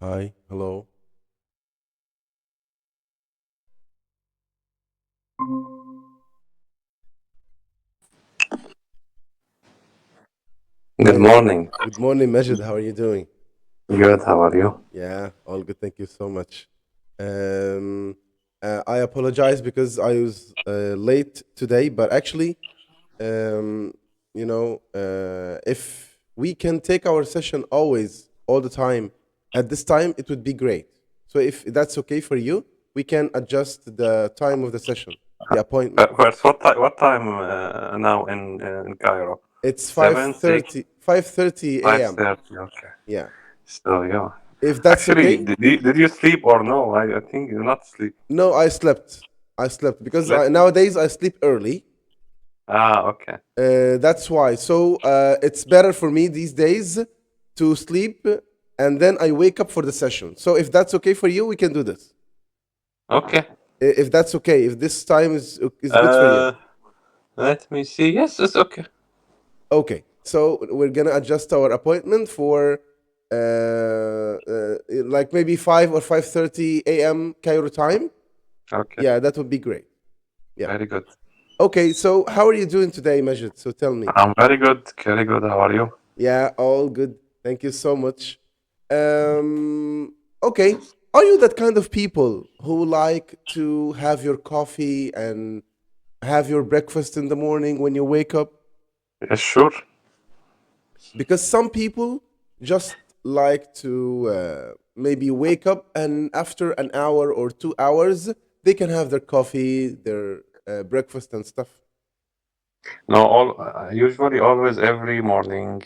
Hi, hello. Good Hi, morning. good morning, Majid. How are you doing? Good. How are you? Yeah, all good. Thank you so much. Um, I apologize because I was late today, but actually, um, if we can take our session always, all the time, at this time, it would be great. So if that's okay for you, we can adjust the time of the session, the appointment. First, what time now in Cairo? It's 7, 6, 5:30 5 a.m. 30. Okay. Yeah. So yeah. If that's Actually, okay. did you sleep or no? I think you're not sleep. No, I slept. I slept because Slept. nowadays I sleep early. Okay. That's why. So it's better for me these days to sleep and then I wake up for the session. So if that's okay for you, we can do this. Okay. If that's okay, if this time is good for you. Uh, Let me see. Yes, it's okay. Okay. So we're gonna adjust our appointment for like maybe 5 or 5:30 a.m. Cairo time. Okay. Yeah, that would be great. Yeah. Very good. Okay. So how are you doing today, Majid? So tell me. I'm very good. Very good. How are you? Yeah, all good. Thank you so much. Okay. Are you that kind of people who like to have your coffee and have your breakfast in the morning when you wake up? Yes, sure. Because some people just like to maybe wake up and after an hour or 2 hours, they can have their coffee, their breakfast and stuff. No, usually always every morning,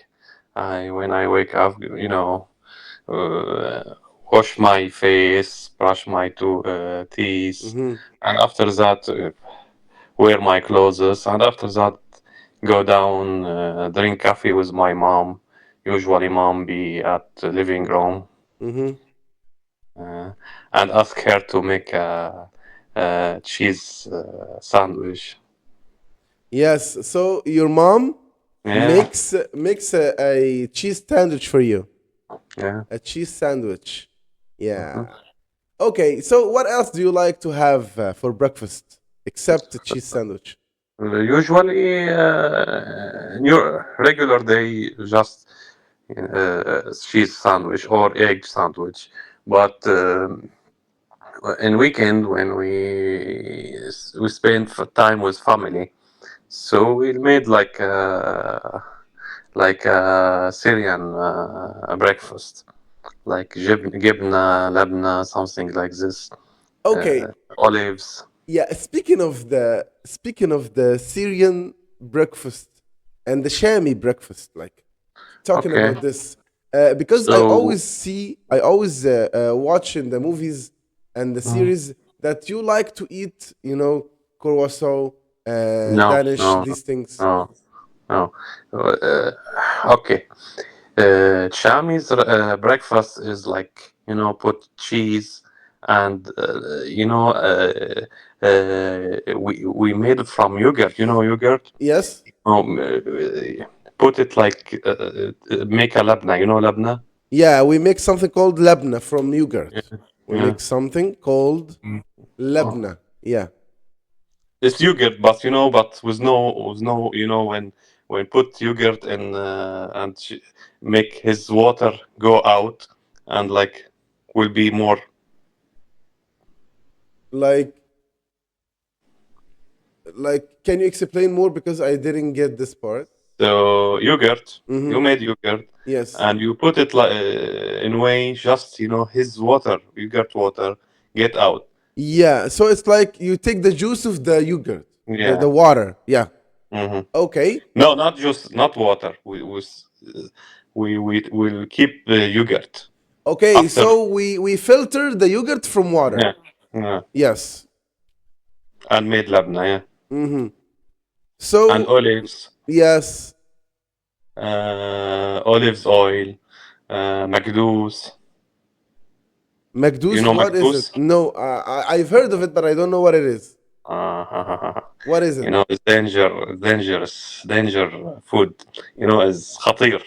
I when I wake up, uh, wash my face, brush my teeth, Mm-hmm. and after that, wear my clothes, and after that, go down, drink coffee with my mom. Usually, mom be at the living room, Mm-hmm. uh, and ask her to make a cheese sandwich. Yes. So your mom Yeah, makes a cheese sandwich for you. yeah. A cheese sandwich. Mhm. Yeah. Okay. So what else do you like to have for breakfast except the cheese sandwich? Usually, new regular day, just cheese sandwich or egg sandwich. But in weekend, when we spend time with family, so we made like a Syrian breakfast, like gibna, labna, something like this. Okay. Olives. Yeah. Speaking of the Syrian breakfast and the Shami breakfast, like talking Okay, about this, because so I always watch in the movies and the mm, series that you like to eat, croissant, no, Danish, no, these things. no, no. Uh, okay. Shami's breakfast is like, put cheese and we made it from yogurt. You know yogurt. Yes. Put it like make a labna. You know labna. Yeah, we make something called labna from Yeah. yogurt. We Yeah. make something called Mm. Oh. labna. Yeah. It's yogurt, but with no, when put yogurt in and make his water go out and like will be more. Like can you explain more because I didn't get this part? So yogurt, Mhm. you made yogurt, Yes. and you put it like in way just his water, yogurt water, get out. Yeah, so it's like you take the juice of the yogurt, the Yeah. water. Yeah. Hmm. Okay. No, not just not water. We will keep the yogurt Okay, after. so we filter the yogurt from water. Yeah. Yeah. Yes. And made labna. Yeah. Mhm. And So olives, yes, olives oil, makdoos. You Magdous, know what is it? makdoos? No, I've heard of it, but I don't know what it is. Uh, What is it? it's danger food. Is خطير.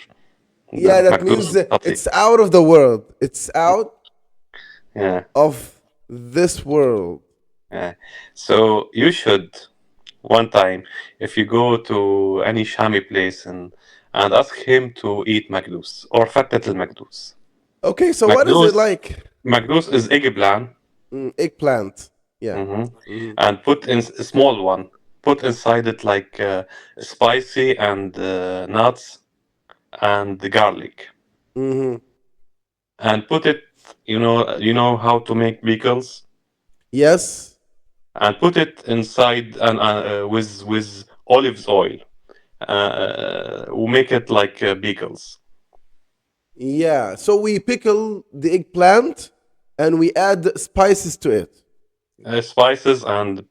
Yeah, The that makdoos means is خطير. it's out of the world. It's out. Yeah. of this world. Yeah. So you should one time, if you go to any Shami place and ask him to eat makdous or fattet al-makdous. Okay, so what is it Makdous, like? makdous is eggplant. Eggplant. Yeah. And put in a small one. Put inside it like spicy and nuts and garlic, and put it. You know how to make pickles, Yes. and put it inside and with olive oil. We make it like pickles. Yeah. So we pickle the eggplant and we add spices to it. Spices and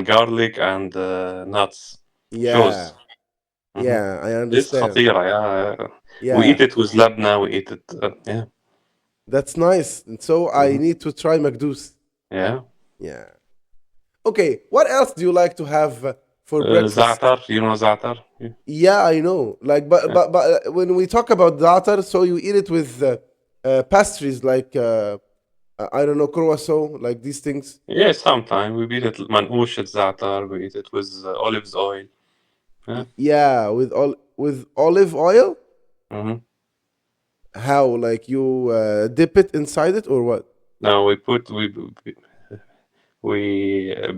garlic and nuts. Yeah. Shows. Yeah, I It's understand. خطيرة. Yeah. We Yeah. eat it with labna. We eat it. Yeah. That's nice. And so I need to try makdous. Yeah. Yeah. Okay, what else do you like to have for breakfast? Za'atar. You know za'atar? Yeah, I know. Like, but when we talk about za'atar, so you eat it with pastries like I don't know, croissant, like these things. Yeah, sometimes we eat it manoush za'atar. We eat it with olive oil. Yeah. Yeah, with olive oil. Mm-hmm. How? Like you dip it inside it or what? Now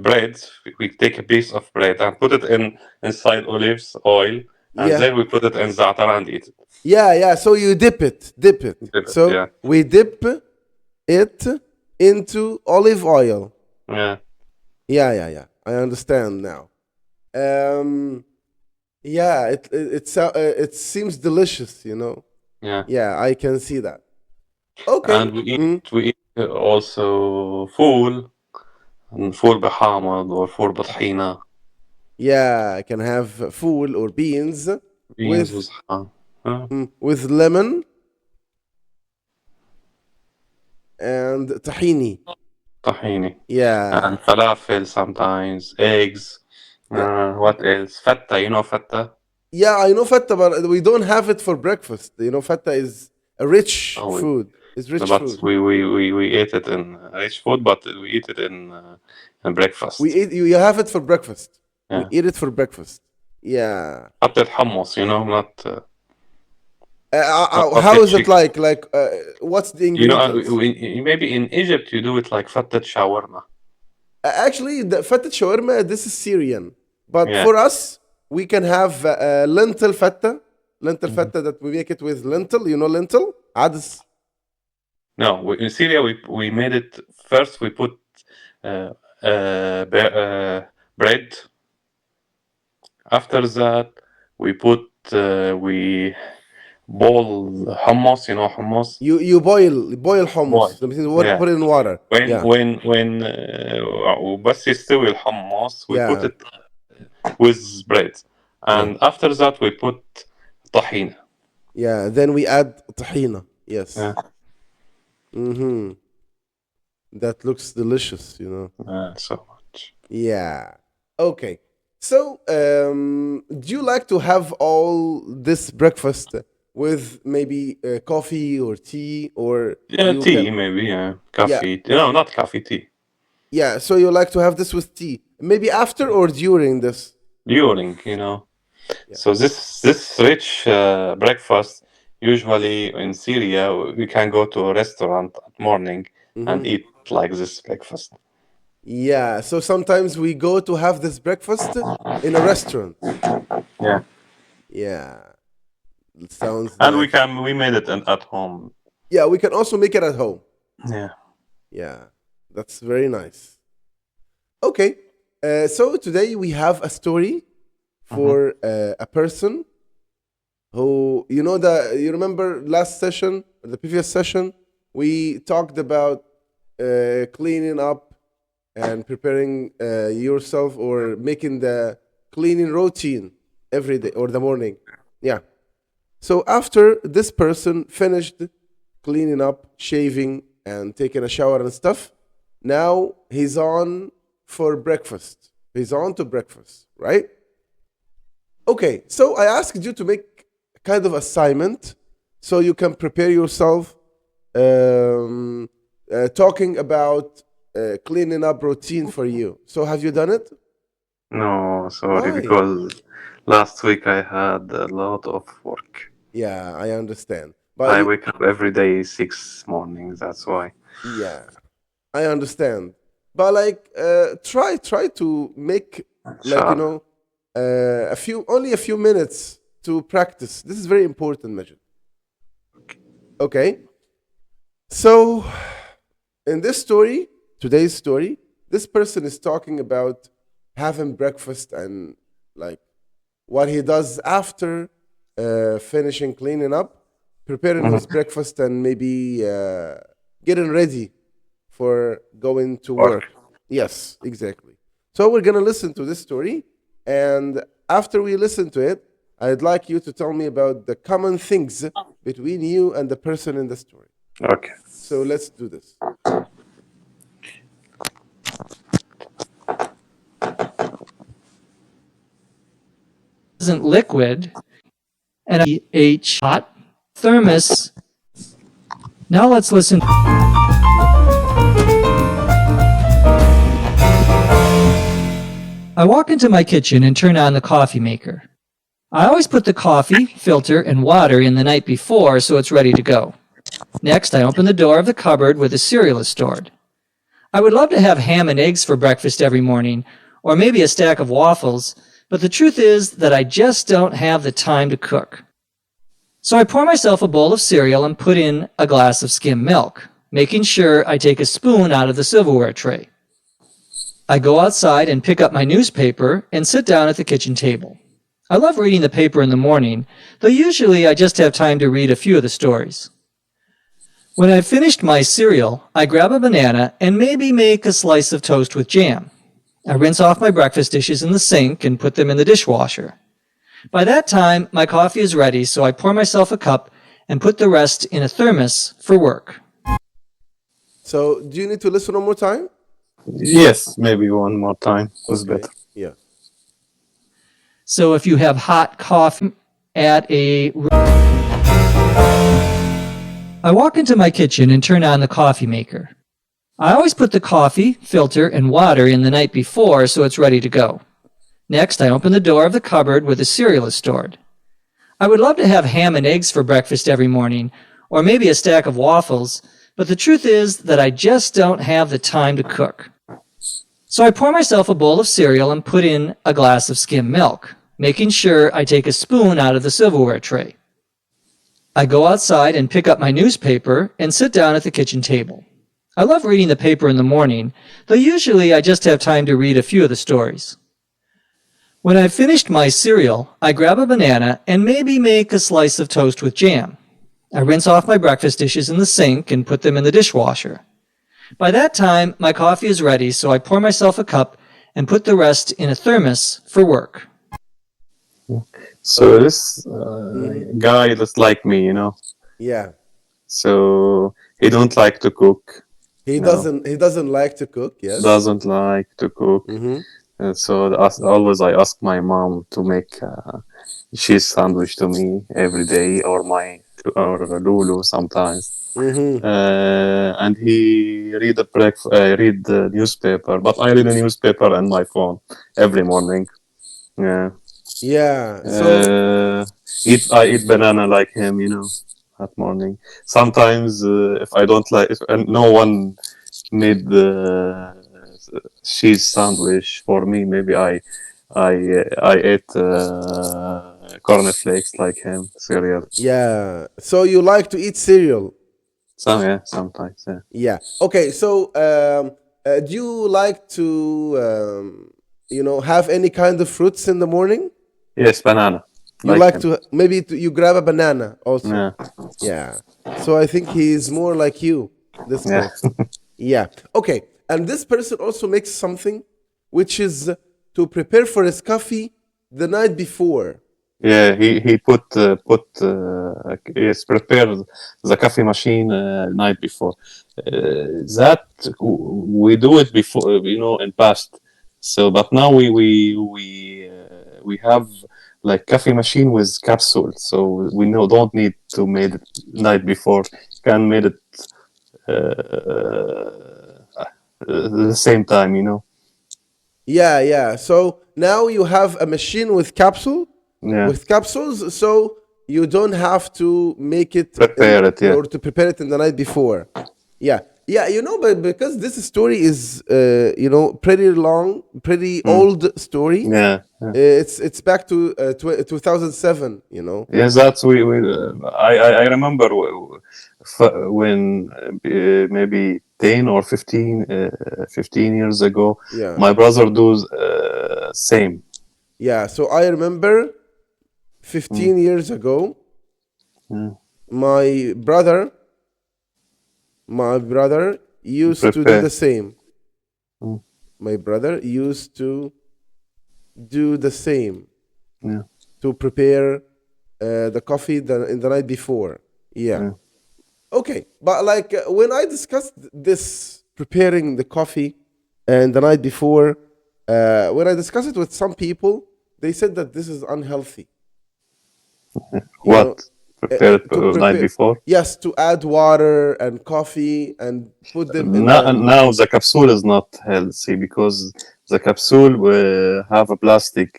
bread. We take a piece of bread and put it inside olives oil, and Yeah. then we put it in za'atar and eat it. Yeah. So you dip it. Dip it, So yeah. we dip it into olive oil. Yeah. Yeah. I understand now. Yeah, it seems delicious, you know. Yeah. Yeah, I can see that. Okay. And we eat also فول بحامض or فول بطحينة. Yeah, I can have fool or beans Beans with with lemon and tahini. tahini. Yeah. And falafel sometimes, eggs. What else? Feta, you know feta? Yeah, I know feta, but we don't have it for breakfast. You know, feta is a rich Oh, food. It's rich but food. we eat it in rich food, but we eat it in breakfast. You have it for breakfast. We Yeah. eat it for breakfast. Yeah. حتى الحمص, you know, not How is it like? Like, what's the you know, ingredients? maybe in Egypt you do it like fatted shawarma. Actually, the fatted shawarma, this is Syrian. But Yeah. for us, we can have lentil feta. Lentil feta that we make it with lentil. You know lentil? Adis. No, in Syria we made it first. We put bread. After that, we put we boil hummus. You know hummus. You boil hummus. Yeah. Put it in water. When Yeah. when وبس يستوي الحمص, we put Yeah. it with bread, and after that we put طحينة. Yeah. Then we add tahina. Yes. Yeah. That looks delicious, you know. So much. Yeah. Okay. So, do you like to have all this breakfast with maybe coffee or tea or Yeah, you tea can- maybe. Yeah, coffee. No, not coffee. Tea. Yeah, so you like to have this with tea. Maybe after or during this. During, you know. So this rich breakfast, usually in Syria we can go to a restaurant at morning and eat like this breakfast. Yeah, so sometimes we go to have this breakfast in a restaurant. Yeah. Yeah. It sounds And nice. we made it at home. Yeah, we can also make it at home. Yeah. Yeah, that's very nice. Okay, so today we have a story for a person who, you know, you remember last session, the previous session, we talked about cleaning up and preparing yourself or making the cleaning routine every day or the morning. Yeah. So after this person finished cleaning up, shaving, and taking a shower and stuff, now he's on for breakfast. He's on to breakfast, right? Okay, so I asked you to make a kind of assignment so you can prepare yourself talking about cleaning up routine for you. So have you done it? No, sorry, Why? because last week I had a lot of work. Yeah, I understand. But I wake up every day 6 mornings. That's why. yeah, I understand. But like, try to make like Inshallah. only a few minutes to practice. This is very important, Majid. Okay. So in this story, today's story, this person is talking about having breakfast and like what he does after finishing cleaning up, preparing his breakfast, and maybe getting ready for going to work. Yes, exactly. So we're gonna listen to this story, and after we listen to it, I'd like you to tell me about the common things between you and the person in the story. Okay. So let's do this. Isn't liquid, and H hot thermos. Now let's listen. I walk into my kitchen and turn on the coffee maker. I always put the coffee, filter, and water in the night before so it's ready to go. Next, I open the door of the cupboard where the cereal is stored. I would love to have ham and eggs for breakfast every morning, or maybe a stack of waffles, but the truth is that I just don't have the time to cook. So I pour myself a bowl of cereal and put in a glass of skim milk, making sure I take a spoon out of the silverware tray. I go outside and pick up my newspaper and sit down at the kitchen table. I love reading the paper in the morning, though usually I just have time to read a few of the stories. When I've finished my cereal, I grab a banana and maybe make a slice of toast with jam. I rinse off my breakfast dishes in the sink and put them in the dishwasher. By that time, my coffee is ready, so I pour myself a cup and put the rest in a thermos for work. So do you need to listen one more time? Yes, maybe one more time was Okay. better. Yeah. So if you have hot coffee at a... I walk into my kitchen and turn on the coffee maker. I always put the coffee, filter, and water in the night before so it's ready to go. Next, I open the door of the cupboard where the cereal is stored. I would love to have ham and eggs for breakfast every morning, or maybe a stack of waffles, but the truth is that I just don't have the time to cook. So I pour myself a bowl of cereal and put in a glass of skim milk, making sure I take a spoon out of the silverware tray. I go outside and pick up my newspaper and sit down at the kitchen table. I love reading the paper in the morning, though usually I just have time to read a few of the stories. When I've finished my cereal, I grab a banana and maybe make a slice of toast with jam. I rinse off my breakfast dishes in the sink and put them in the dishwasher. By that time, my coffee is ready, so I pour myself a cup and put the rest in a thermos for work. So this guy just like me, Yeah. So he don't like to cook. He doesn't like to cook, yes. Doesn't like to cook. And so always I ask my mom to make cheese sandwich to me every day, or Lulu sometimes. And he read the newspaper, but I read the newspaper on my phone every morning. Yeah. Yeah. So I eat banana like him, that morning. Sometimes if I don't like, if no one made the cheese sandwich for me, maybe I ate cornflakes like him, cereal. yeah. So you like to eat cereal? Sometimes. Yeah. Yeah. Okay. So do you like to have any kind of fruits in the morning? Yes, banana. You like to you grab a banana also. Yeah. Yeah. So I think he's more like you. This person. Yeah. Okay. And this person also makes something, which is to prepare for his coffee the night before. Yeah, he prepared the coffee machine night before. That we do it before, in past. So, but now we have like coffee machine with capsule, so we don't need to made it night before. Can made it the same time, you know. Yeah. So now you have a machine with capsules, so you don't have to make it Prepare it, yeah. or to prepare it in the night before. Yeah, you know, but because this story is pretty long, pretty old story. Yeah. It's back to 2007. You know. Yes, that's I remember when maybe 10 or 15 years ago, Yeah. my brother does same. Yeah. So I remember 15 years ago, my brother used to do Prepare. the same. My brother used to do the same Yeah. to prepare the coffee in the night before. Yeah. Okay, but like when I discussed this preparing the coffee and the night before, when I discussed it with some people, they said that this is unhealthy. You What? know, Prepare it to the night prepare. before? Yes, to add water and coffee and put them in Now the capsule is not healthy because the capsule will have a plastic.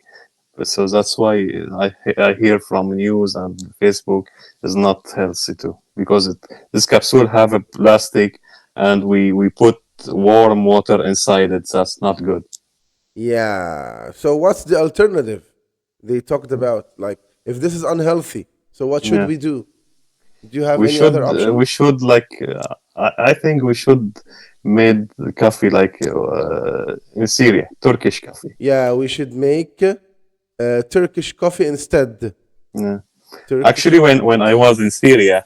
So that's why I hear from news and Facebook is not healthy too, because this capsule have a plastic and we put warm water inside it. That's not good. Yeah. So what's the alternative they talked about? Like, if this is unhealthy, so what should Yeah. we do? Do you have We any should other option? we should like I think we should made the coffee like in Syria, Turkish coffee. Yeah, we should make Turkish coffee instead. Yeah. Turkish. Actually, when I was in Syria,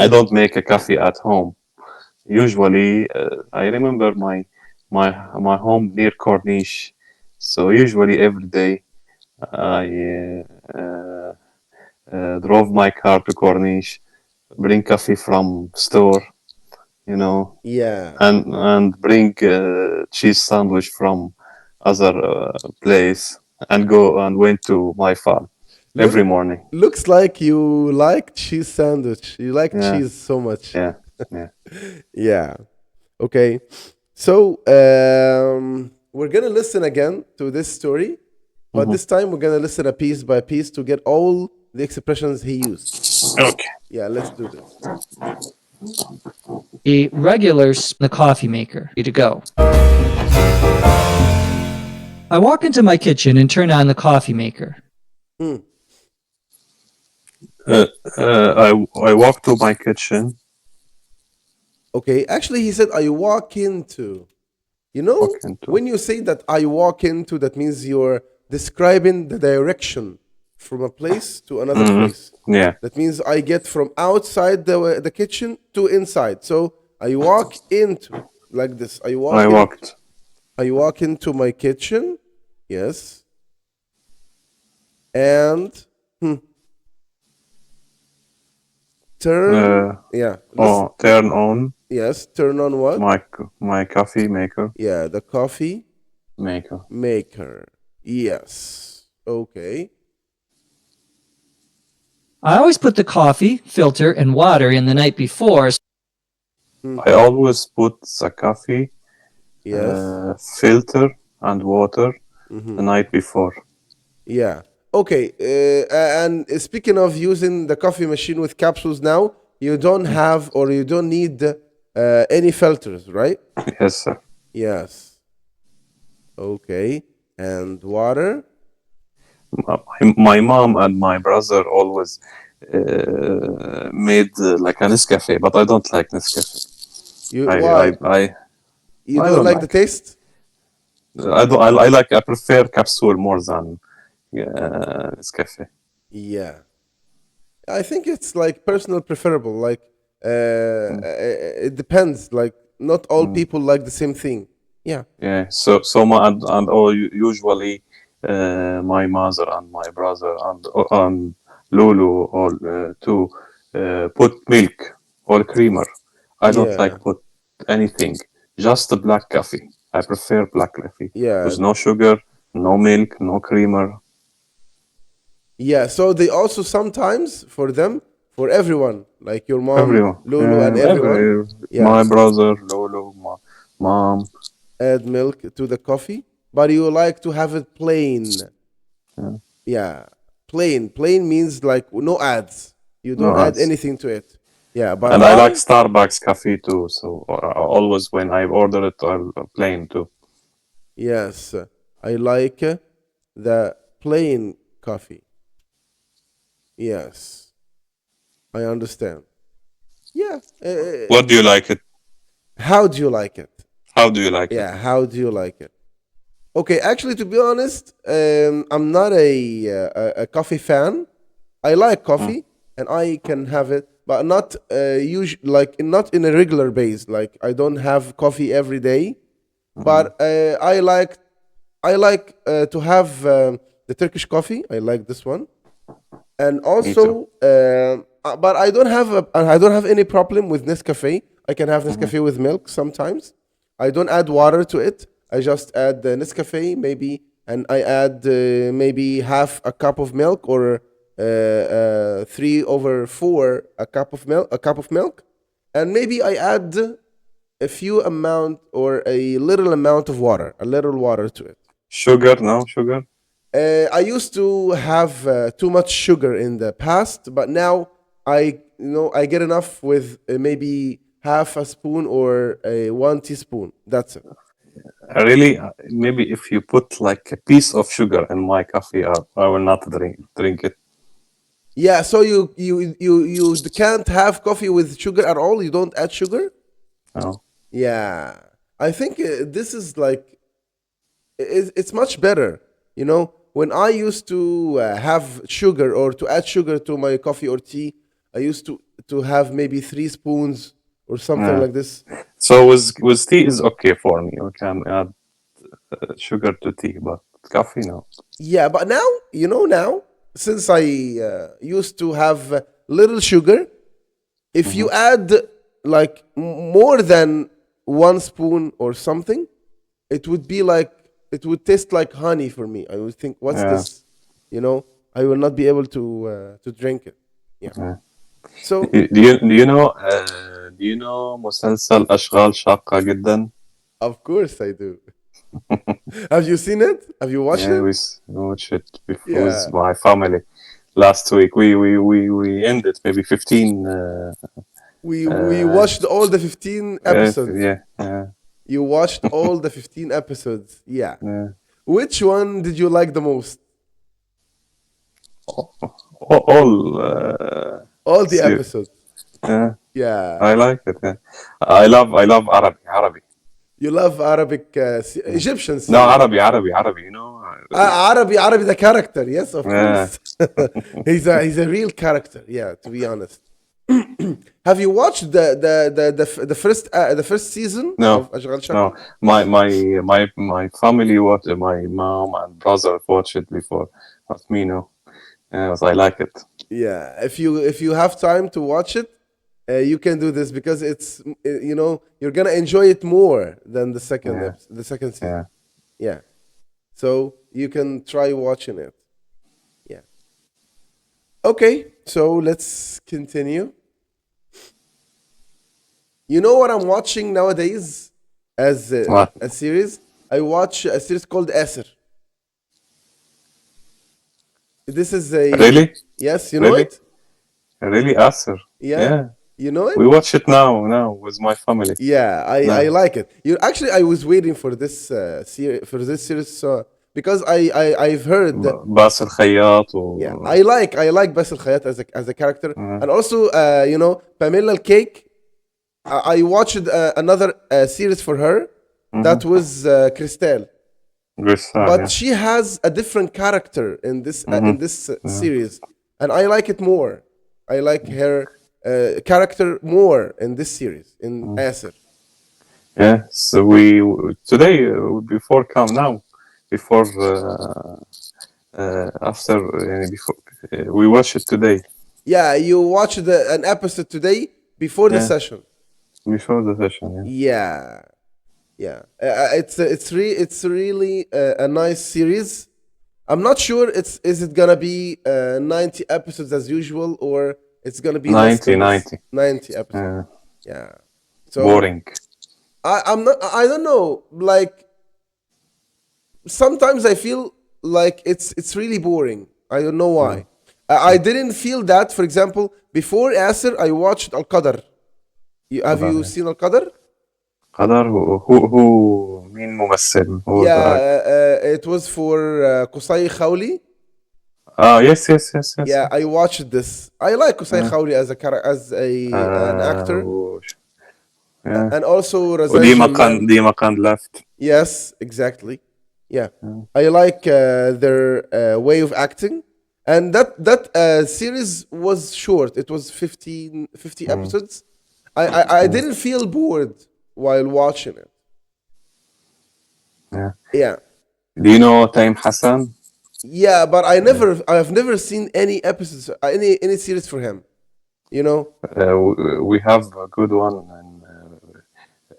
I don't make a coffee at home. Usually, I remember my home near Corniche, so usually every day I drove my car to Corniche, bring coffee from store, you know, Yeah. and bring cheese sandwich from other place, and go and went to my farm every morning. Looks like you like cheese sandwich. You like Yeah. cheese so much. Yeah, yeah. Yeah. Okay. So we're gonna listen again to this story, but this time we're gonna listen a piece by piece to get all the expressions he used. Okay. Yeah, let's do this. The regulars, the coffee maker, ready to go. I walk into my kitchen and turn on the coffee maker. I walk to my kitchen. Okay, actually, he said, I walk into. You know, Walk into. when you say that I walk into, that means you're describing the direction from a place to another place. Yeah. That means I get from outside the kitchen to inside. So I walk into, like this. I walk into my kitchen. Yes. And turn. Yeah. Turn on Yes. Turn on what? my coffee maker. Yeah, the coffee Maker. Yes. Okay. I always put the coffee, filter, and water in the night before. I always put the coffee, Yes. filter, and water the night before. Yeah. Okay. And speaking of using the coffee machine with capsules now, you don't have or you don't need any filters, right? Yes, sir. Yes. Okay. And water? My mom and my brother always made like a Nescafe, but I don't like Nescafe. Why? You I don't don't like the taste? I prefer capsule more than Nescafe. Yeah. I think it's like personal preferable. Like it depends. Like not all people like the same thing. Yeah. Yeah. So usually my mother and my brother and Lulu all too put milk or creamer. I don't Yeah. like put anything. Just the black coffee. I prefer black coffee. Yeah. With no sugar, no milk, no creamer. Yeah. So they also sometimes for them for everyone, like your mom, Everyone. Lulu, and everyone. Yeah. My brother, Lolo, my mom. Add milk to the coffee, but you like to have it plain. Yeah. Yeah, plain. Plain means like no ads. You No don't add ads. anything to it. Yeah, but And I like Starbucks coffee too. So always when I order it, I'll plain too. Yes, I like the plain coffee. Yes, I understand. Yeah. What do you like it? How do you like it? How do you like it? Yeah, how do you like it? Okay, actually, to be honest, I'm not a coffee fan. I like coffee and I can have it, but not not in a regular base. Like I don't have coffee every day, but I like to have the Turkish coffee. I like this one, and also, but I don't have any problem with Nescafe. I can have Nescafe with milk sometimes. I don't add water to it. I just add the Nescafe maybe, and I add maybe half a cup of milk or 3/4 a cup of milk, and maybe I add a few amount or a little amount of water, a little water to it. Sugar? No sugar? I used to have too much sugar in the past, but now I get enough with maybe half a spoon or 1 teaspoon. That's it. Really? Maybe if you put like a piece of sugar in my coffee, I will not drink it. Yeah, so you can't have coffee with sugar at all. You don't add sugar. No. Yeah, I think this is like it's much better. You know, when I used to have sugar or to add sugar to my coffee or tea, I used to have maybe 3 spoons or something Yeah. like this. So with tea is okay for me. We can add sugar to tea, but coffee no. Yeah, but now, now, since I used to have little sugar, if you add like more than 1 spoon or something, it would be like, it would taste like honey for me. I would think, what's Yeah. this? I will not be able to drink it. Yeah. Yeah. So, Do you know مسلسل أشغال شاقة جدا? of course I do. Have you seen it? Have you watched Yeah, it? we watched it before Yeah. with my family last week. We ended maybe 15. We watched all the 15 episodes. Yeah. You watched all the 15 episodes. Yeah. Yeah. Which one did you like the most? All the See- episodes. Yeah, Yeah. I like it. Yeah. I love Arabic. You love Arabic, Egyptian No, series. Arabic. Arabi, the character. Yes, of Yeah. course. he's a real character. Yeah, to be honest. Have you watched the first season No, of Ashghal Shaqqa? No, my family watched it. My mom and brother watched it before, not me. No, but I like it. Yeah, if you have time to watch it, you can do this because it's you're gonna enjoy it more than the second Yeah. the second season. Yeah. Yeah, so you can try watching it. Yeah. Okay, so let's continue. You know what I'm watching nowadays as What? a series? I watch a series called Asr. This is a Really? Yes, you know Really? it. Really, Asr. Yeah, you know it. We watch it now with my family. Yeah, I No. like it. I was waiting for this series because I've heard that, باسل خياط yeah, I like Basil Khayat as a character, and also Pamela Cake. I watched another series for her that was Christelle, but she has a different character in this series, and I like it more. I like her character more in this series in Asr. Yeah. So we today before come now before after before we watch it today Yeah, you watched an episode today before the Yeah. session. before the session. Yeah. Yeah. It's really a nice series. I'm not sure is it gonna be 90 episodes as usual or It's gonna be less 90, than this. 90. 90 episodes. Yeah. So Boring. I'm not. I don't know. Like sometimes I feel like it's really boring. I don't know why. I didn't feel that. For example, before Asr, I watched Al Qadar. Have you seen Al Qadar? قدر هو مين ممثل هو Yeah, it was for Qusay Khawli. yes. Yeah, I watched this. I like Qusay Khawli as an actor, yeah. and also Razan وديما كان left. Yes, exactly. Yeah, I like their way of acting, and that series was short. It was 50 episodes. I didn't feel bored while watching it. Yeah. Do you know Taim Hassan? Yeah, but I've never seen any episodes, any series for him. You know? We have a good one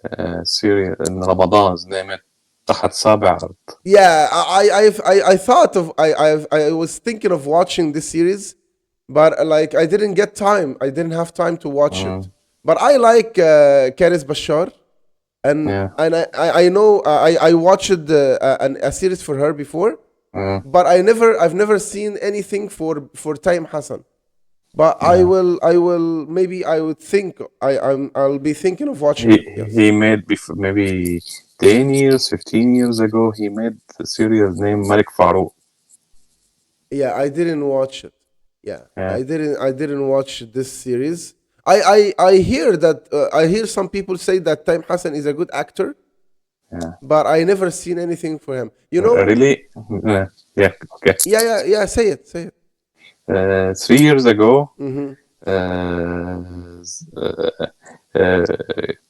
in Syria in Ramadan. His name is تحت سابع أرض. Yeah, I thought of I was thinking of watching this series, but like I didn't get time. I didn't have time to watch it. But I like Karis Bashar, and I know I watched a series for her before, but I've never seen anything for Taim Hassan. But I will maybe I would think I'll be thinking of watching it. Yes. He made before maybe 10 years, 15 years ago. He made a series named Malik Farouk. Yeah, I didn't watch it. Yeah. I didn't watch this series. I hear that I hear some people say that Taim Hassan is a good actor. Yeah. But I never seen anything for him. You know? Really? Yeah. Okay. Yeah. Say it. 3 years ago,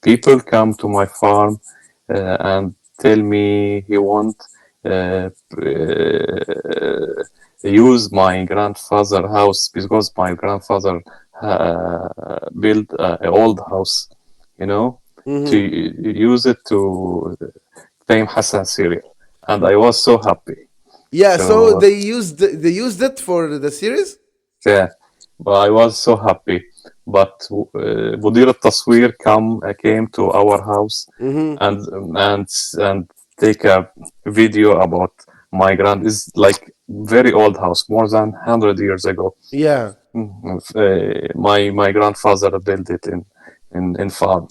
people come to my farm and tell me he want use my grandfather's house because my grandfather built an old house, you know, to use it to Taim Hassan serial, and I was so happy. Yeah, so they used it for the series. Yeah, but I was so happy. But مدير التصوير came to our house and take a video about my is like very old house, more than 100 years ago. Yeah. My grandfather built it in farm.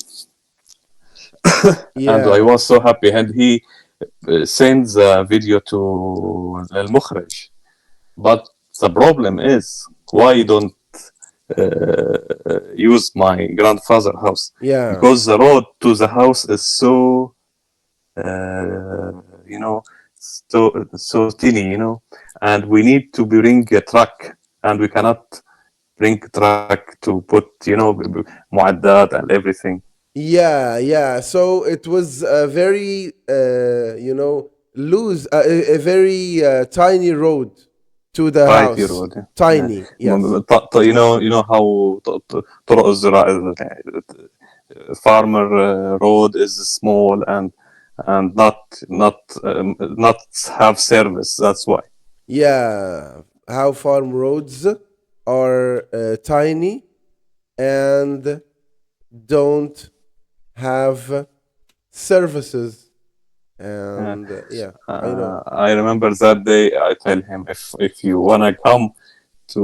Yeah. And I was so happy, and he sends a video to المخرج. But the problem is, why don't use my grandfather's house? Yeah. Because the road to the house is so, so tiny, and we need to bring a truck, and we cannot bring truck to put, معدات and everything. Yeah. So it was a very, a very tiny road to the house. Road, yeah. Tiny. Yeah. Yes. You know how طرق الزراعة farmer road is small and not have service. That's why. Yeah. How farm roads are tiny and don't have services, and I know. I remember that day I tell him, if you wanna come to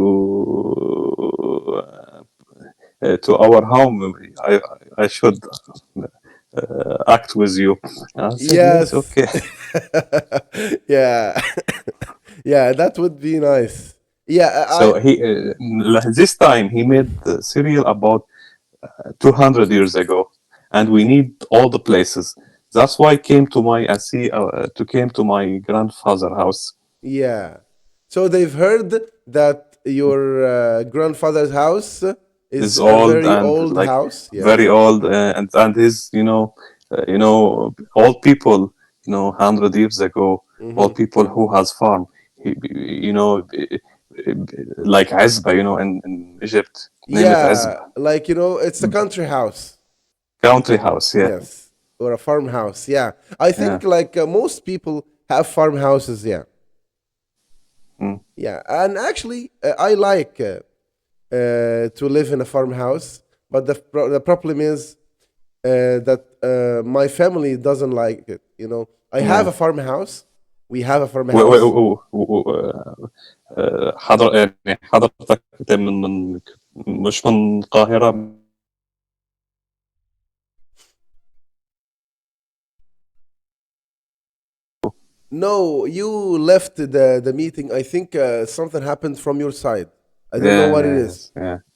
our home, I should act with you. I said, yes, okay. Yeah, that would be nice. Yeah. So he this time he made the serial about 200 years ago, and we need all the places. That's why I came to my grandfather's house. Yeah. So they've heard that your grandfather's house is old, a very and old like house. Yeah. very old, and his old people, 100 years ago, old people who has farm, like Azba, in Egypt. Name it Azba. Like it's a country house. Country house, yeah. Yes, or a farmhouse. Yeah, I think like most people have farmhouses. Yeah. Yeah, and actually, I like to live in a farmhouse, but the problem is that my family doesn't like it. You know, I have a farmhouse. We have a farmhouse. حضرتك من مش من القاهرة. No, you left the meeting. I think something happened from your side. I don't know what it is.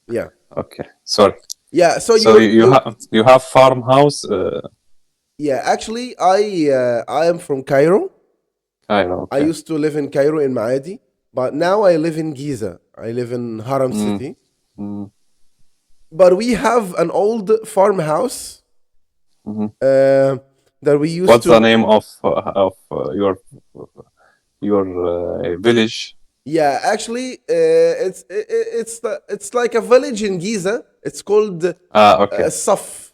Yeah. Okay. Sorry. Yeah. So you have farmhouse. Yeah. Actually, I am from Cairo. Okay. I used to live in Cairo in Maadi, but now I live in Giza. I live in Haram City. But we have an old farmhouse that we used What's to. the name of your village? Yeah, actually, it's like a village in Giza. It's called Okay. الصفر.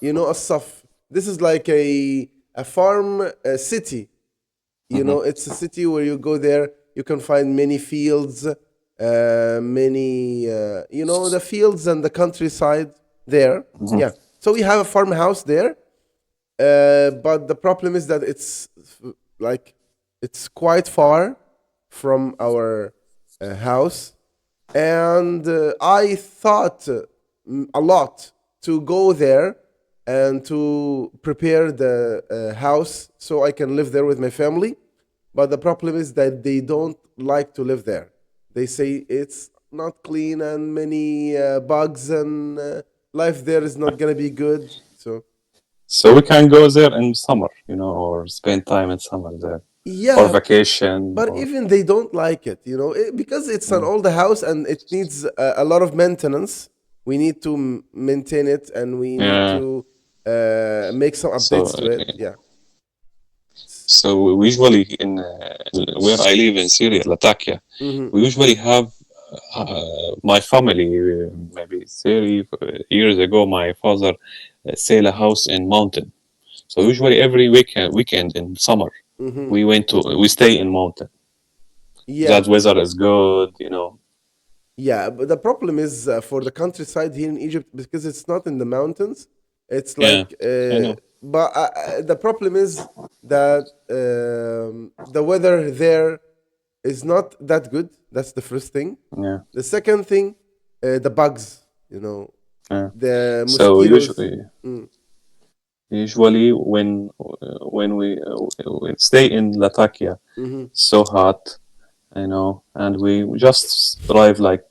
You know, الصفر. This is like a farm city. You know, it's a city where you go there, you can find many fields, you know, the fields and the countryside there. Yeah. So we have a farmhouse there, but the problem is that it's quite far from our house, and I thought a lot to go there and to prepare the house so I can live there with my family. But the problem is that they don't like to live there. They say it's not clean and many bugs, and life there is not going to be good. So we can go there in summer, you know, or spend time in summer there. Yeah. For vacation. But even they don't like it, you know, because it's an old house and it needs a lot of maintenance. We need to maintain it, and we need to make some updates to it. Yeah. So we usually where I live in Syria, Latakia, we usually have my family. Maybe 30 years ago, my father sell a house in mountain. So usually every weekend in summer, we stay in mountain. Yeah. That weather is good, you know. Yeah, but the problem is for the countryside here in Egypt, because it's not in the mountains. It's like, but the problem is that the weather there is not that good. That's the first thing. Yeah. The second thing, the bugs. You know, the So mosquitoes. usually when we stay in Latakia, so hot, you know, and we just drive like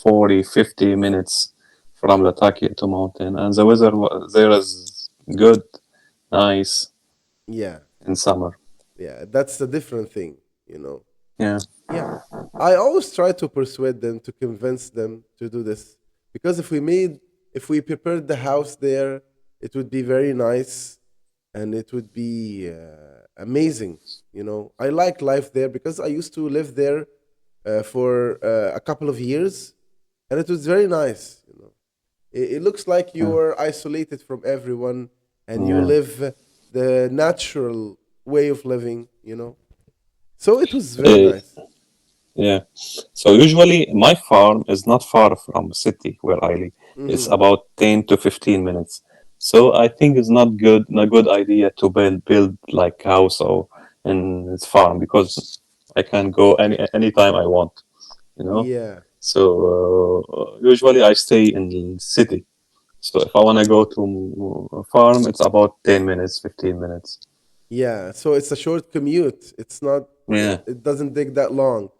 40-50 minutes from Latakia to mountain, and the weather there is good, nice. Yeah. In summer. Yeah, that's a different thing, you know. Yeah. Yeah. I always try to persuade them, to convince them to do this, because if we prepared the house there, it would be very nice, and it would be amazing. You know, I like life there because I used to live there for a couple of years, and it was very nice. You know, it looks like you are isolated from everyone, and you live the natural way of living. You know, so it was very nice. Yeah. So usually my farm is not far from the city where I live. It's about 10 to 15 minutes. So I think it's not a good idea to build like house or in this farm, because I can go anytime I want, you know. Yeah. So usually I stay in the city. So if I want to go to a farm, it's about 10 minutes, 15 minutes. Yeah. So it's a short commute. It's not. Yeah. It doesn't take that long.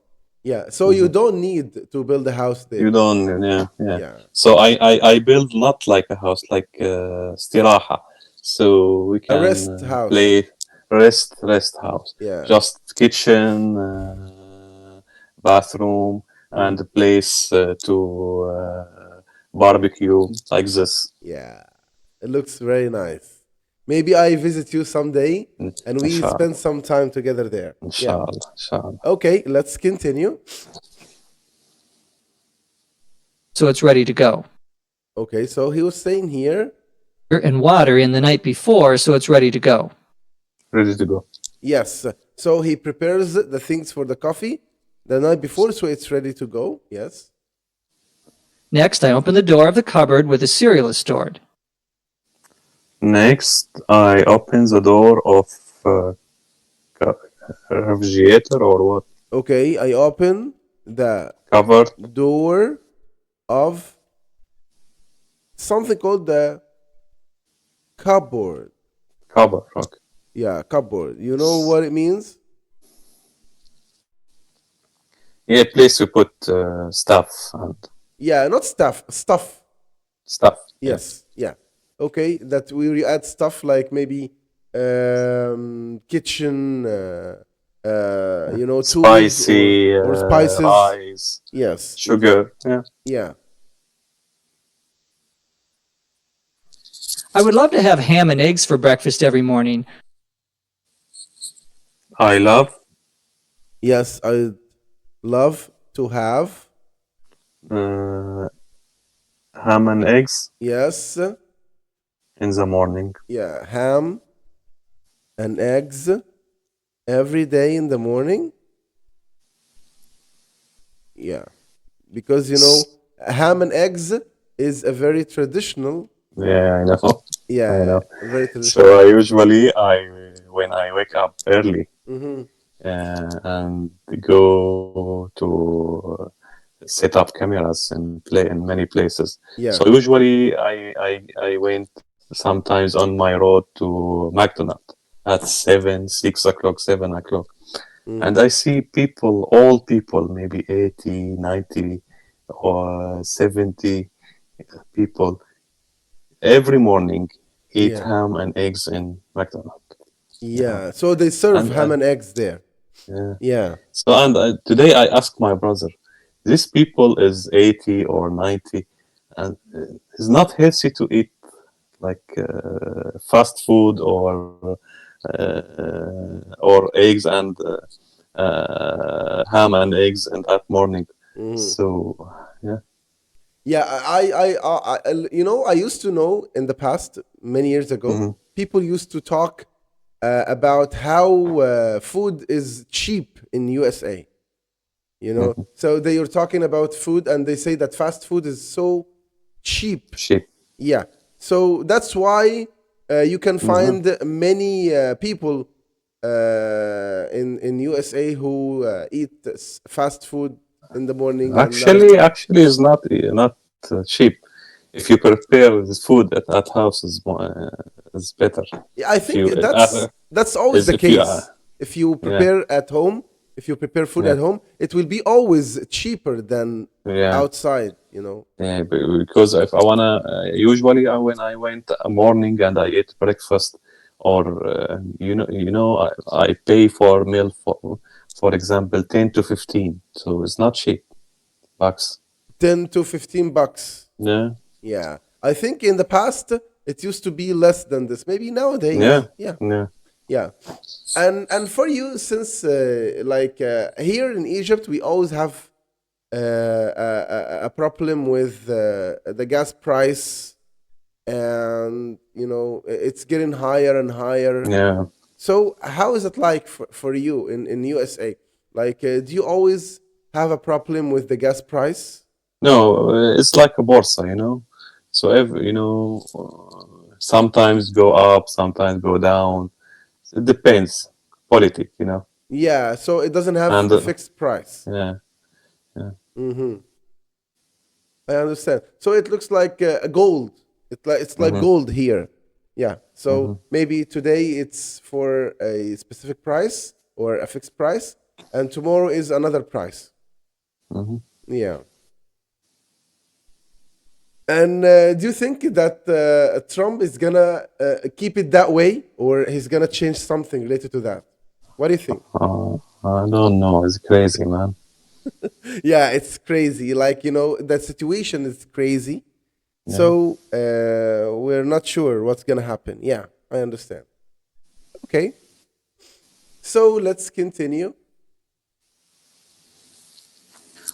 Yeah. So you don't need to build a house there. You don't. Yeah. Yeah. So I build not like a house, like stiraha. So we can A rest house. play rest house. Yeah. Just kitchen, bathroom, and a place to barbecue, like this. Yeah. It looks very nice. Maybe I visit you someday and we spend some time together there. Inshallah, inshallah. Okay, let's continue. So it's ready to go. Okay, so he was saying here. And water in the night before, so it's ready to go. Ready to go. Yes. So he prepares the things for the coffee the night before, so it's ready to go. Yes. Next, I open the door of the cupboard where the cereal is stored. Next, I open the door of refrigerator or what? Okay, I open the Covered. door of something called the cupboard. Cover. Okay. Yeah, cupboard. You know what it means? Yeah, place to put stuff and Yeah, not stuff, stuff. stuff. Yes, yeah. Okay, that we add stuff like maybe kitchen, you know, tools Spicy, or spices. rice, Yes, sugar. Yeah. yeah. I would love to have ham and eggs for breakfast every morning. I love Yes, I love to have. ham and eggs Yes, in the morning. yeah, ham and eggs every day in the morning. Yeah, because you know, ham and eggs is a very traditional. Yeah, I know. Yeah, I know. very traditional. So I usually when I wake up early Mm-hmm. and go to set up cameras and play in many places. Yeah. So usually I went sometimes on my road to McDonald's at 6 o'clock, 7 o'clock. And I see people, all people, maybe 80, 90 or 70 people every morning eat Yeah. ham and eggs in McDonald's. Yeah, so they serve And, ham and eggs there. Yeah. Yeah. So and today I asked my brother, these people is 80 or 90, and it's not healthy to eat like fast food or eggs and ham and eggs in that morning. So yeah. Yeah, you know, I used to know in the past, many years ago, people used to talk about how food is cheap in USA. You know, so they were talking about food and they say that fast food is so cheap. Cheap. Yeah, so that's why you can find many people in USA who eat fast food in the morning. Actually, it's not cheap. If you prepare the food at house is better. Yeah, I think you- that's always is the if you case. If you prepare at home, if you prepare food at home, it will be always cheaper than Yeah. outside. You know. Yeah, because if I wanna, usually when I went a morning and I ate breakfast, or I pay for meal for example, 10 to 15. So it's not cheap, bucks. $10 to $15. Yeah, Yeah, I think in the past it used to be less than this. Maybe nowadays. yeah, Yeah. yeah. Yeah, and for you, since here in Egypt, we always have a problem with the gas price, and you know it's getting higher and higher. Yeah. So how is it like for you in USA? Like, do you always have a problem with the gas price? No, it's like a borsa, you know. So sometimes go up, sometimes go down. It depends, politics, you know. Yeah, so it doesn't have And, a fixed price. Yeah. I understand. So it looks like gold. It's like gold here. Yeah. So maybe today it's for a specific price or a fixed price, and tomorrow is another price. Yeah. And do you think that Trump is gonna keep it that way, or he's gonna change something related to that? What do you think? I don't know. It's crazy, man. Yeah, it's crazy. Like, you know, the situation is crazy. So we're not sure what's going to happen. Yeah, I understand. Okay. So let's continue.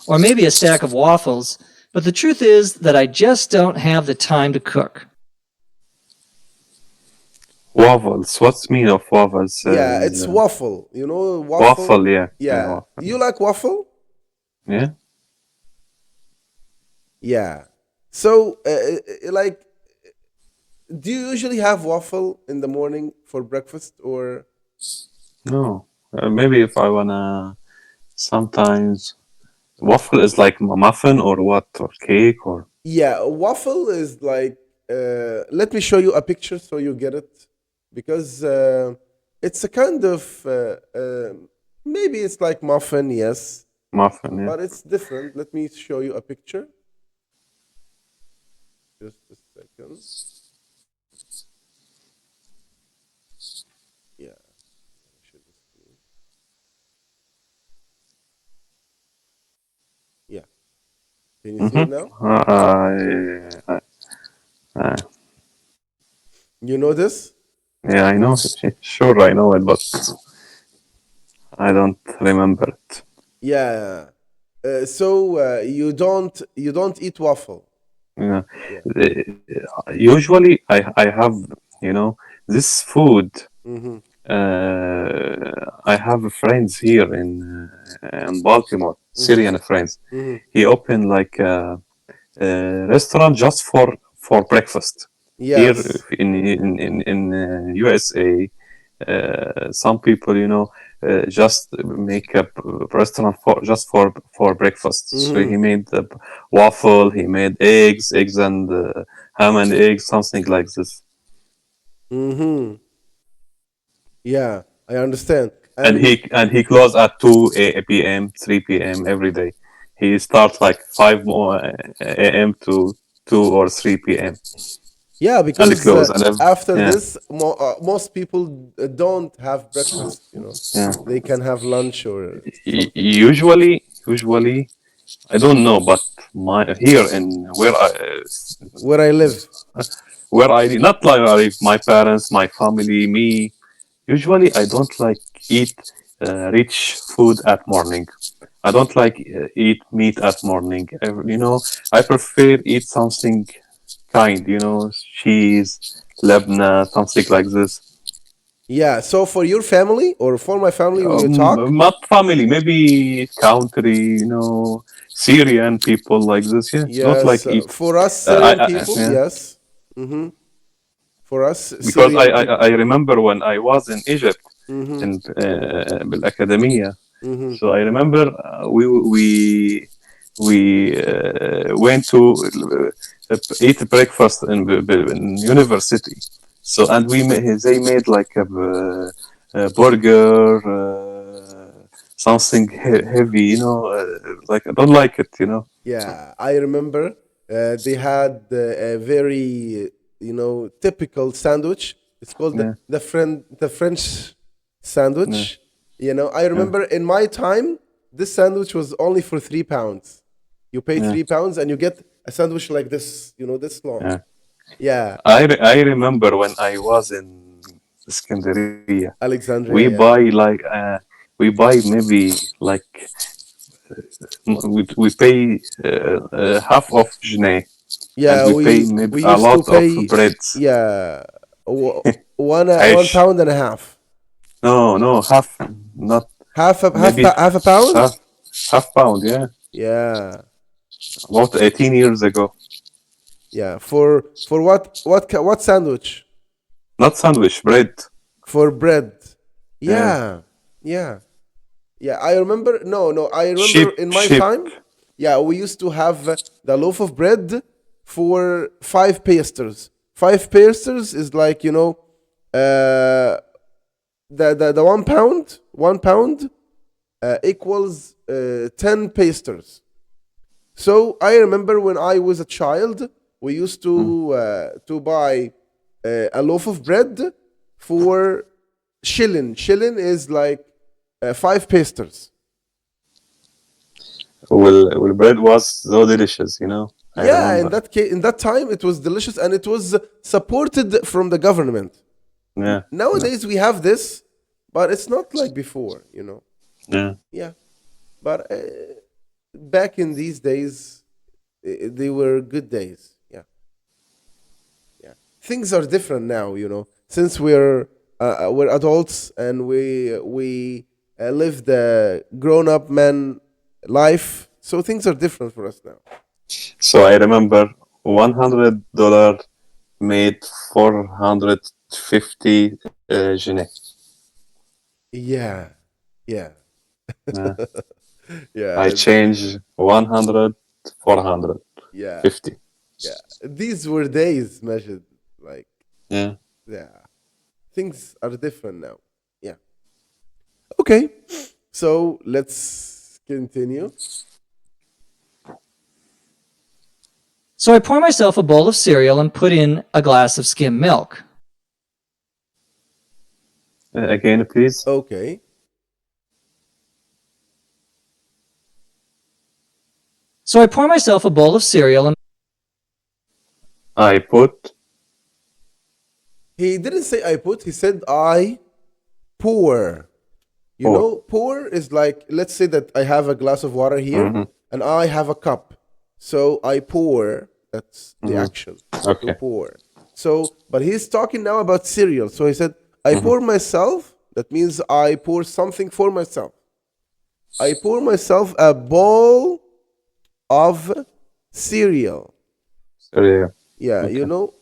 Or maybe a stack of waffles, but the truth is that I just don't have the time to cook. Waffles. What's the meaning of waffles? Yeah, it's waffle. You know, Waffle, yeah. Yeah. Waffle. You like waffle? Yeah. Yeah. So, like, do you usually have waffle in the morning for breakfast, or? No, maybe if I wanna sometimes waffle is like a muffin or what or cake or Yeah, a waffle is like. Let me show you a picture so you get it, because it's a kind of maybe it's like muffin, yes, muffin. Yeah. but it's different. Let me show you a picture. Just a second. Yeah. Share the screen. Yeah. Can you see it now? Uh, You know this? yeah, I know. Sure, I know it, but I don't remember it. Yeah. So you don't eat waffle. Yeah. Yeah. Usually, I have this food. Mm-hmm. I have friends here in Baltimore, Mm-hmm. Syrian friends. Mm-hmm. He opened like a restaurant just for breakfast. Here Yes. in USA, some people just make a restaurant for just for breakfast. So Mm-hmm. he made the waffle, he made eggs and ham and eggs, something like this. Mm-hmm. Yeah, I understand. And And he closed at 2 p.m., 3 p.m. every day. He starts like 5 a.m. to 2 or 3 p.m. yeah, and because close and after yeah, this, most people don't have breakfast. yeah. They can have lunch or something. Usually I don't know, but my here in Where I live. where I not like I live, my parents, my family, me. Usually I don't like eat rich food at morning. I don't like eat meat at morning. I prefer eat something kind. Cheese, labna, something like this. Yeah. So for your family or for my family, when you talk, Not family, maybe country. Syrian people like this. Yeah, not like yes. eat. For us Syrian people, Yeah. yes. Mm-hmm. For us Because Syrian I people. remember when I was in Egypt Mm-hmm. in بالأكاديمية. Mm-hmm. So I remember we went to eat breakfast in university. So and they made like a burger, something heavy, like I don't like it. Yeah, I remember they had a very, typical sandwich. It's called Yeah, the French yeah, sandwich. I yeah, remember in my time, this sandwich was only for £3. You pay yeah, £3 and you get a sandwich like this, this long. yeah. Yeah, I remember when I was in Escandria, we Alexandria. buy Yeah, like we buy maybe like we pay half of jneh and yeah. we pay We maybe we a used to lot of pay, breads. yeah, one عيش. pound and a half, No, half, not maybe half a pound. half half pound. Yeah, Yeah. about 18 years ago. Yeah, for what sandwich? Not sandwich, bread. For bread. Yeah, Yeah, yeah, yeah. I remember. No, no. I remember cheap, in my cheap. time. Yeah, we used to have the loaf of bread for 5 pasters. 5 pasters is like the 1 pound. 1 pound equals 10 pasters. So I remember when I was a child, we used Mm. to buy a loaf of bread for shilling. Shilling is like 5 pasters. Well, bread was so delicious. I Yeah, in remember. that case, in that time, it was delicious and it was supported from the government. Yeah, yeah, Nowadays we have this, but it's not like before. yeah. Yeah, but back in these days, they were good days. Yeah. Yeah, things are different now. Since we're adults and we live the grown up man life, so things are different for us now. So I remember $100 made 450 جنيه. Yeah. Yeah. Yeah. I changed 100 450. Yeah. Yeah. These were days measured. Like, Yeah. yeah. Things are different now. Yeah. Okay. So let's continue. So I pour myself a bowl of cereal and put in a glass of skim milk. Again, please. Okay. So I pour myself a bowl of cereal and I put. He didn't say I put, he said I pour. You Pour. know, pour is like, let's say that I have a glass of water here and I have a cup. So I pour, that's the action. Okay. To pour. So, but he's talking now about cereal. So he said, I pour myself, that means I pour something for myself. I pour myself a bowl of cereal. Cereal. Yeah, Okay. you know,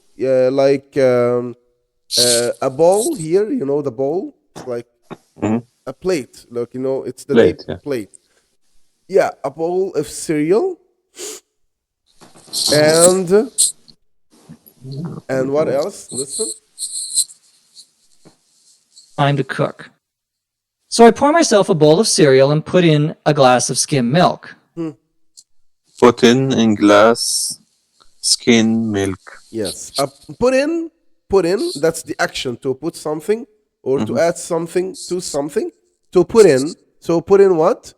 like a bowl here, you know, the bowl, it's like a plate. Look, you know, it's the Plate, deep yeah. plate. Yeah, a bowl of cereal. And what else? Listen. time to cook. So I pour myself a bowl of cereal and put in a glass of skim milk. Put in glass skin milk. Yes. Put in, that's the action to put something or to add something to something. To put in. So put in what?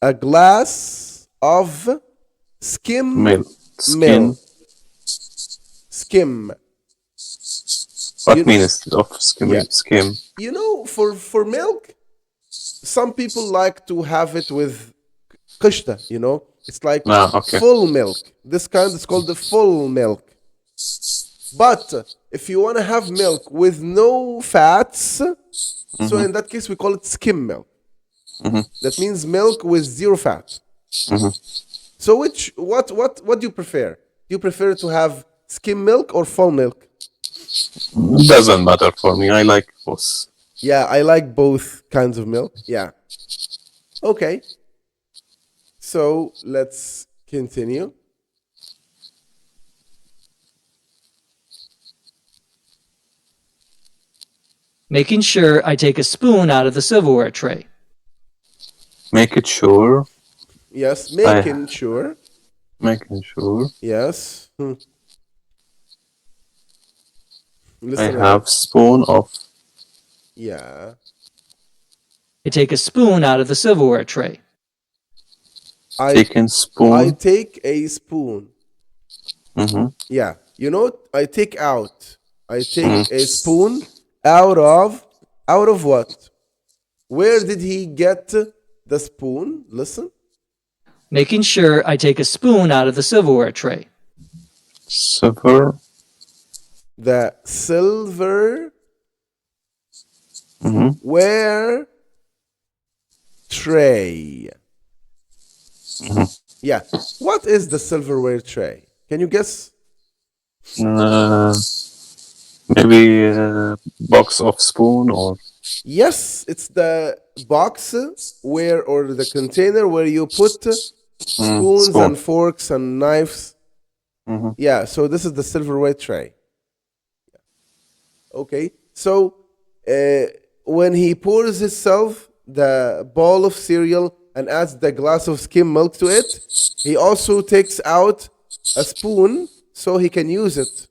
A glass of skim Milk. Skin. Skim. What You- means of skim? Yeah. Skim. You know, for milk, some people like to have it with qishta, you know? It's like Okay. full milk. This kind is called the full milk. But if you want to have milk with no fats, so in that case we call it skim milk. That means milk with zero fat. So what do you prefer? Do you prefer to have skim milk or full milk? Doesn't matter for me. I like both. Yeah, I like both kinds of milk. Yeah. Okay. So let's continue. Making sure I take a spoon out of the silverware tray. Make it sure. Yes, making sure. Making sure. Yes. I Listen. have spoon of. Yeah. I take a spoon out of the silverware tray. Taken spoon. I take a spoon. Mm-hmm. Yeah. You know, I take out. I take a spoon out of what? Where did he get the spoon? Listen. Making sure I take a spoon out of the silverware tray. Silver. The silver ware tray. Yeah. What is the silverware tray? Can you guess? Maybe a box of spoon or. Yes, it's the box where, or the container where you put spoons spoon. and forks and knives. Yeah, so this is the silverware tray. Okay, so when he pours himself the bowl of cereal and adds the glass of skim milk to it, he also takes out a spoon so he can use it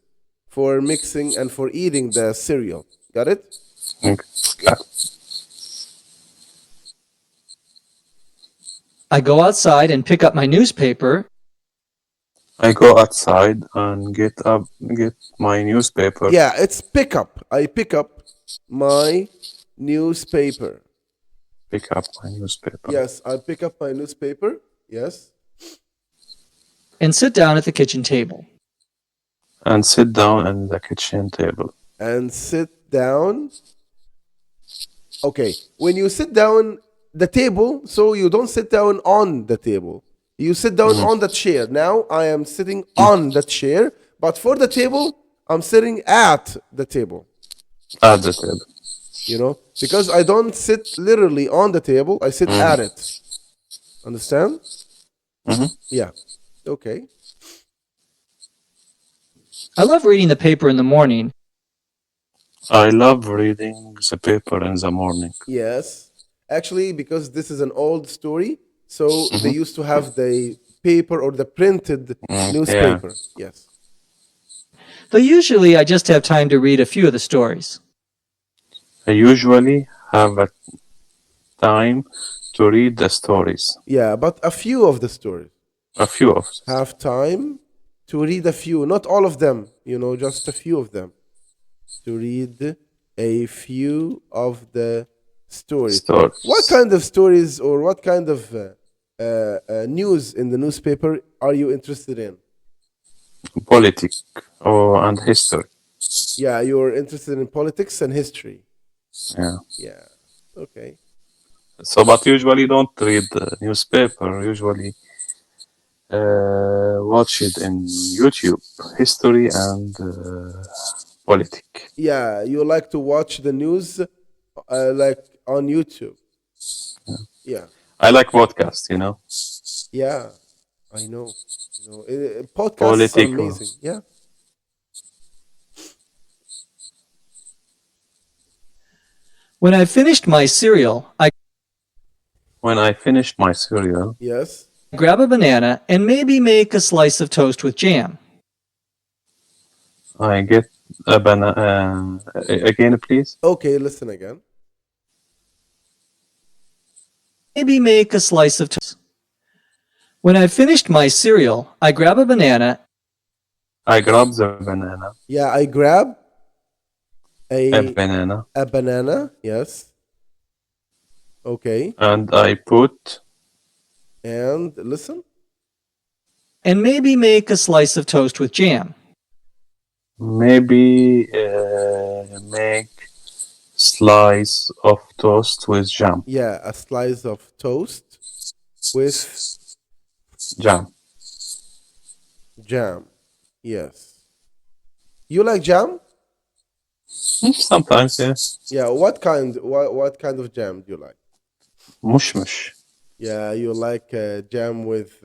for mixing and for eating the cereal. Got it? I go outside and pick up my newspaper. I go outside and get my newspaper. Yeah, it's pick up. I pick up my newspaper. Pick up my newspaper. Yes, I pick up my newspaper. Yes. And sit down at the kitchen table. And sit down at the kitchen table. And sit down. Okay, when you sit down the table, so you don't sit down on the table. You sit down on the chair. Now I am sitting on the chair, but for the table, I'm sitting at the table. At the table. You know, because I don't sit literally on the table, I sit at it. Understand? Yeah. Okay. I love reading the paper in the morning. I love reading the paper in the morning. Yes. Actually, because this is an old story, so they used to have the paper or the printed newspaper. Yes. Though usually I just have time to read a few of the stories. I usually have a time to read the stories. Yeah, but a few of the stories. A few of them. Have time to read a few, not all of them, you know, just a few of them. To read a few of the stories. What kind of stories or what kind of news in the newspaper are you interested in? Politics and history. Yeah, you're interested in politics and history. Yeah. Yeah. Okay. So, but usually don't read the newspaper. Usually watch it in YouTube, history and politics. Yeah, you like to watch the news like on YouTube. Yeah. I like podcasts, you know. Yeah, I know. You know, podcasts are amazing. Yeah. When I finished my cereal, I Yes. grab a banana and maybe make a slice of toast with jam. I get a banana. Again, please. Okay, listen again. Maybe make a slice of toast. When I finished my cereal, I grab a banana. I grab the banana. Yeah, I grab A banana. A banana, yes. Okay. And I put. And listen. And maybe make a slice of toast with jam. Maybe make slice of toast with jam. Yeah, a slice of toast with Jam. Jam. Yes. You like jam? Sometimes, yeah. Yeah. What kind of jam do you like? Mush. Yeah, you like jam with.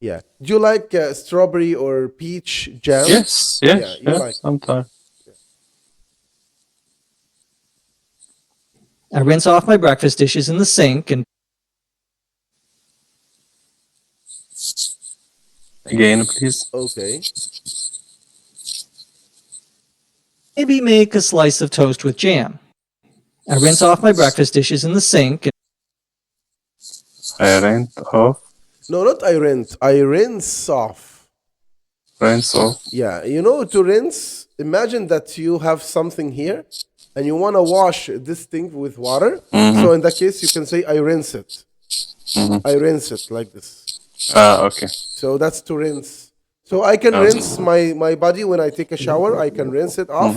Yeah. Do you like strawberry or peach jam? Yes. Yeah, you like. Sometimes. I rinse off my breakfast dishes in the sink and Again, please. Okay. maybe make a slice of toast with jam. I rinse off my breakfast dishes in the sink. I rinse off. No, not I rinse. I rinse off. Rinse off. Yeah, you know, to rinse, imagine that you have something here and you want to wash this thing with water. So in that case, you can say, I rinse it. I rinse it like this. Okay. So that's to rinse. So I can rinse my body when I take a shower. I can rinse it off.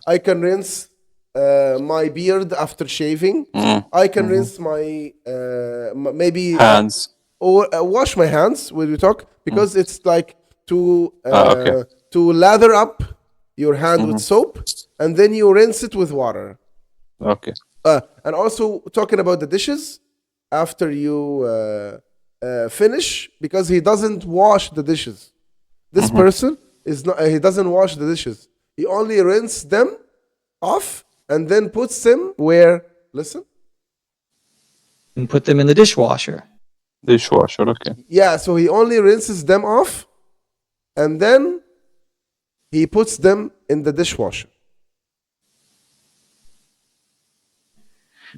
I can rinse my beard after shaving. I can rinse my maybe Hands. or wash my hands when we talk because it's like to Okay. to lather up your hand with soap and then you rinse it with water. Okay. And also talking about the dishes after you finish because he doesn't wash the dishes. This person is not. He doesn't wash the dishes. He only rinses them off and then puts them where. Listen. and put them in the dishwasher. Dishwasher. Okay. Yeah, so he only rinses them off and then he puts them in the dishwasher.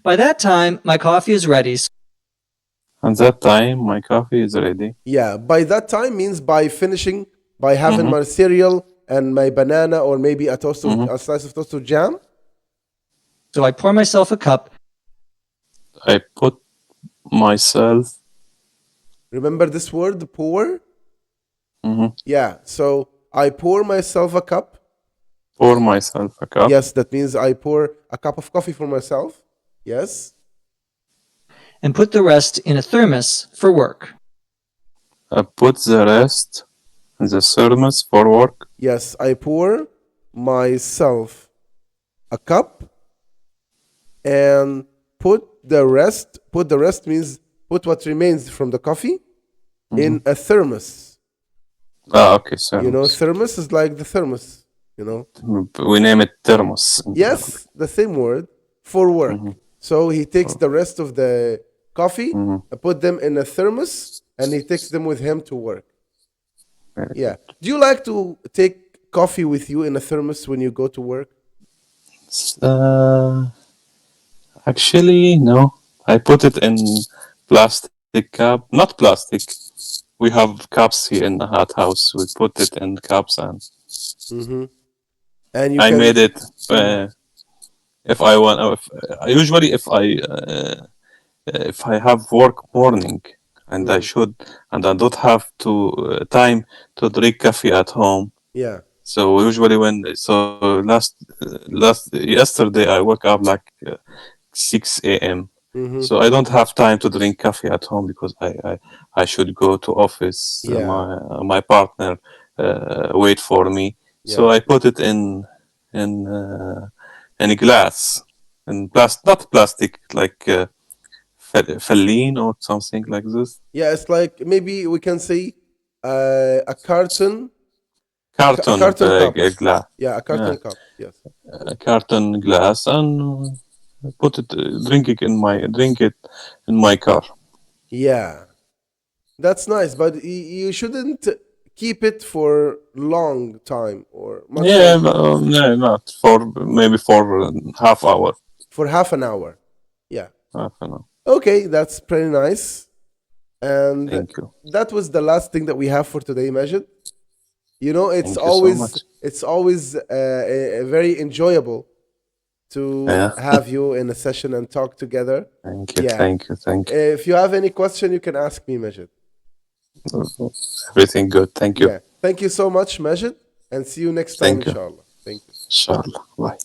By that time, my coffee is ready. And that time, my coffee is ready. Yeah, by that time means by finishing, by having my cereal and my banana or maybe a toast of, a slice of toast with jam. So I pour myself a cup. I put myself. Remember this word, pour? Yeah, so I pour myself a cup. Pour myself a cup. Yes, that means I pour a cup of coffee for myself. Yes. And put the rest in a thermos for work. I put the rest in the thermos for work. Yes, I pour myself a cup and put the rest. Put the rest means put what remains from the coffee in a thermos. Okay, You know, thermos. thermos is like the thermos, you know. We name it thermos. Yes, the same word for work. So he takes the rest of the coffee and put them in a thermos and he takes them with him to work. Very Yeah. Do you like to take coffee with you in a thermos when you go to work? Actually, no. I put it in plastic cup. Not plastic. We have cups here in the hot house. We put it in cups, and And you I can made it. If I want, usually if I have work morning and I don't have to time to drink coffee at home. yeah. So usually last yesterday I woke up like 6 a.m. So I don't have time to drink coffee at home because I should go to office. Yeah. My partner wait for me. So Yeah. I put it in a glass, in not plastic, like Feline or something like this. Yeah, it's like maybe we can say a carton Carton cup. glass. Yeah, a carton cup. Yes. A carton glass, and put it drink it in my car. Yeah. That's nice, but you shouldn't keep it for long time or much Yeah, longer. no, not for maybe for half hour. For half an hour. Yeah. Half an hour. Okay, that's pretty nice. And Thank you. that was the last thing that we have for today, Majid. You know, Thank you so much. it's always very enjoyable to Yeah. have you in a session and talk together. Thank you. Yeah. Thank you. Thank you. If you have any question, you can ask me, Majid. Everything good. Thank you. Yeah. Thank you so much, Majid, and see you next time, Thank you. inshallah. Thank you. Inshallah. Bye.